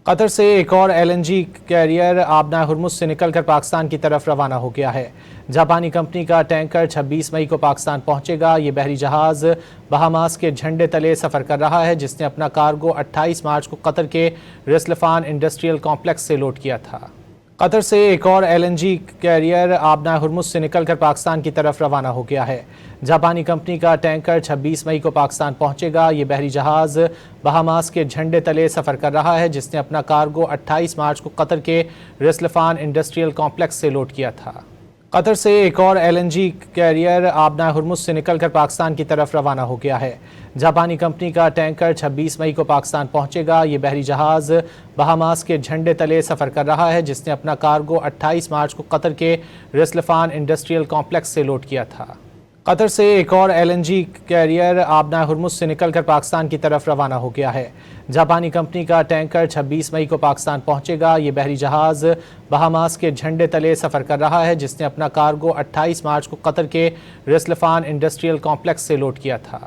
قطر سے ایک اور LNG کیریئر آبنہ ہرمز سے نکل کر پاکستان کی طرف روانہ ہو گیا ہے۔ جاپانی کمپنی کا ٹینکر 26 مئی کو پاکستان پہنچے گا۔ یہ بحری جہاز بہاماس کے جھنڈے تلے سفر کر رہا ہے، جس نے اپنا کارگو 28 مارچ کو قطر کے رسلفان انڈسٹریل کمپلیکس سے لوڈ کیا تھا۔ قطر سے ایک اور LNG کیریئر آبنہ ہرمز سے نکل کر پاکستان کی طرف روانہ ہو گیا ہے۔ جاپانی کمپنی کا ٹینکر 26 مئی کو پاکستان پہنچے گا۔ یہ بحری جہاز بہاماس کے جھنڈے تلے سفر کر رہا ہے، جس نے اپنا کارگو 28 مارچ کو قطر کے رسلفان انڈسٹریل کمپلیکس سے لوڈ کیا تھا۔ قطر سے ایک اور LNG کیریئر آبنہ ہرمز سے نکل کر پاکستان کی طرف روانہ ہو گیا ہے۔ جاپانی کمپنی کا ٹینکر 26 مئی کو پاکستان پہنچے گا۔ یہ بحری جہاز بہاماس کے جھنڈے تلے سفر کر رہا ہے، جس نے اپنا کارگو 28 مارچ کو قطر کے رسلفان انڈسٹریل کمپلیکس سے لوڈ کیا تھا۔ قطر سے ایک اور LNG کیریئر آبنہ ہرمز سے نکل کر پاکستان کی طرف روانہ ہو گیا ہے۔ جاپانی کمپنی کا ٹینکر 26 مئی کو پاکستان پہنچے گا۔ یہ بحری جہاز بہاماس کے جھنڈے تلے سفر کر رہا ہے، جس نے اپنا کارگو 28 مارچ کو قطر کے رسلفان انڈسٹریل کمپلیکس سے لوڈ کیا تھا۔